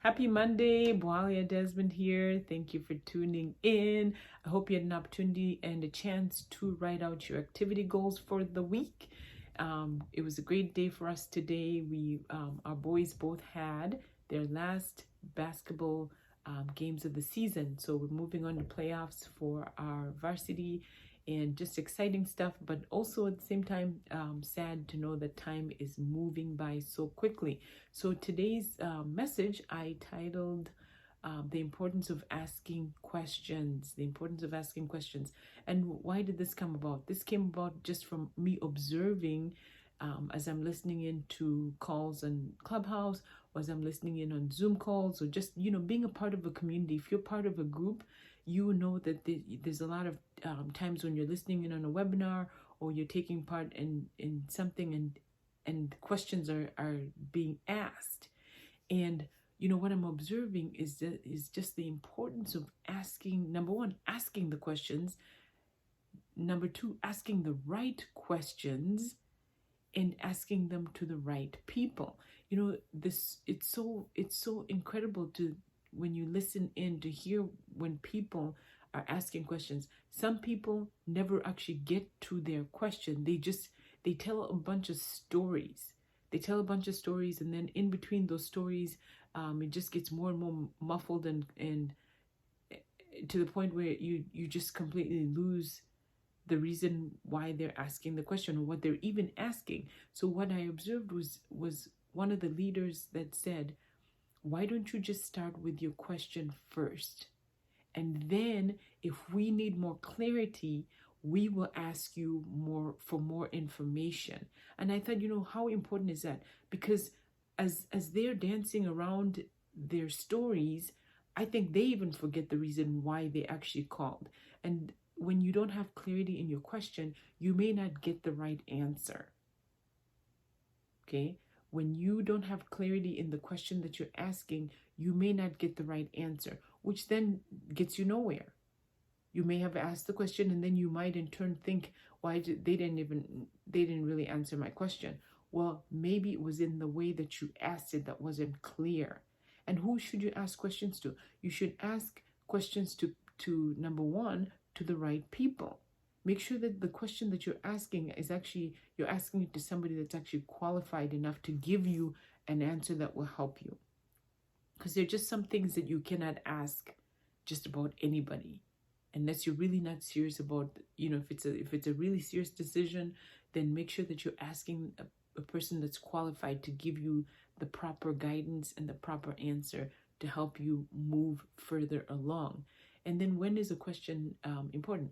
Happy Monday, Boalia Desmond here. Thank you for tuning in. I hope you had an opportunity and a chance to write out your activity goals for the week. It was a great day for us today. Our boys both had their last basketball games of the season. So we're moving on to playoffs for our varsity and just exciting stuff, but also at the same time, sad to know that time is moving by so quickly. So today's message I titled The Importance of Asking Questions. The Importance of Asking Questions. And why did this come about? This came about just from me observing as I'm listening into calls on Clubhouse, or as I'm listening in on Zoom calls, or just, being a part of a community. If you're part of a group, you know that there's a lot of times when you're listening in on a webinar or you're taking part in something and questions are being asked. And what I'm observing is just the importance of asking, number one, asking the questions, number two, asking the right questions, and asking them to the right people. This it's so incredible to when you listen in to hear when people are asking questions. Some people never actually get to their question. They tell a bunch of stories. They tell a bunch of stories, and then in between those stories, it just gets more and more muffled and to the point where you just completely lose the reason why they're asking the question or what they're even asking. So what I observed was one of the leaders that said, why don't you just start with your question first? And then if we need more clarity, we will ask you more information. And I thought, how important is that? Because as they're dancing around their stories, I think they even forget the reason why they actually called. And when you don't have clarity in your question, you may not get the right answer. Okay? When you don't have clarity in the question that you're asking, you may not get the right answer, which then gets you nowhere. You may have asked the question and then you might in turn think, why they didn't really answer my question. Well, maybe it was in the way that you asked it that wasn't clear. And who should you ask questions to? You should ask questions to number one, to the right people. Make sure that the question that you're asking is actually, you're asking it to somebody that's actually qualified enough to give you an answer that will help you. Because there are just some things that you cannot ask just about anybody unless you're really not serious about, if it's a really serious decision, then make sure that you're asking a person that's qualified to give you the proper guidance and the proper answer to help you move further along. And then when is a question important?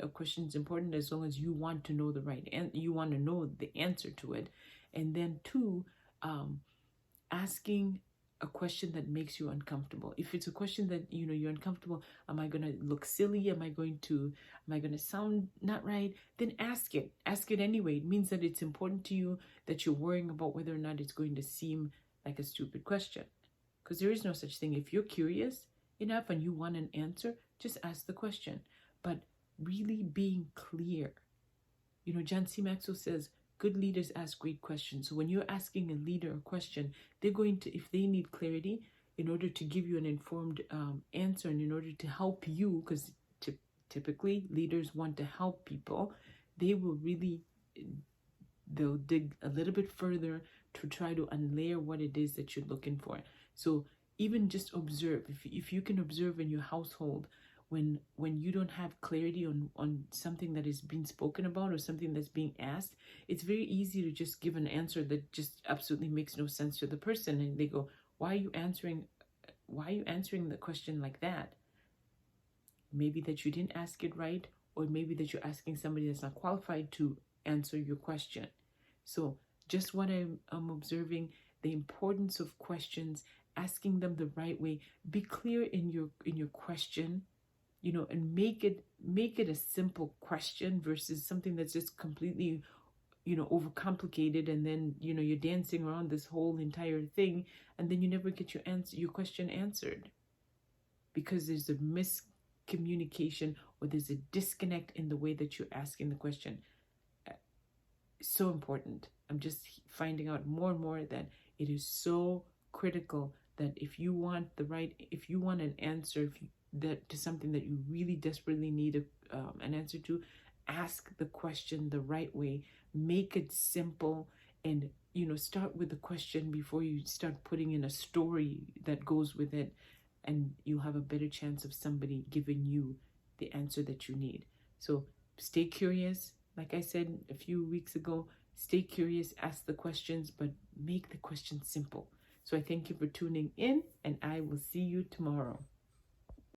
A question is important as long as you want to know the right and you want to know the answer to it. And then two, asking a question that makes you uncomfortable. If it's a question that you're uncomfortable, am I going to look silly? Am I going to sound not right? Then ask it. Ask it anyway. It means that it's important to you, that you're worrying about whether or not it's going to seem like a stupid question. Because there is no such thing. If you're curious enough and you want an answer, just ask the question. But really being clear. John C. Maxwell says, good leaders ask great questions. So when you're asking a leader a question, they're going to, if they need clarity, in order to give you an informed answer and in order to help you, because typically leaders want to help people, they'll dig a little bit further to try to unlayer what it is that you're looking for. So even just observe. If you can observe in your household, when you don't have clarity on something that is being spoken about or something that's being asked, it's very easy to just give an answer that just absolutely makes no sense to the person. And they go, why are you answering the question like that? Maybe that you didn't ask it right, or maybe that you're asking somebody that's not qualified to answer your question. So just what I'm observing, the importance of questions, asking them the right way. Be clear in your question, and make it a simple question versus something that's just completely, overcomplicated, and then, you're dancing around this whole entire thing, and then you never get your question answered because there's a miscommunication or there's a disconnect in the way that you're asking the question. So important. I'm just finding out more and more that it is so critical that if you want an answer, that to something that you really desperately need an answer to, ask the question the right way. Make it simple, and start with the question before you start putting in a story that goes with it, and you'll have a better chance of somebody giving you the answer that you need. So stay curious. Like I said a few weeks ago, stay curious, ask the questions, but make the questions simple. So I thank you for tuning in, and I will see you tomorrow.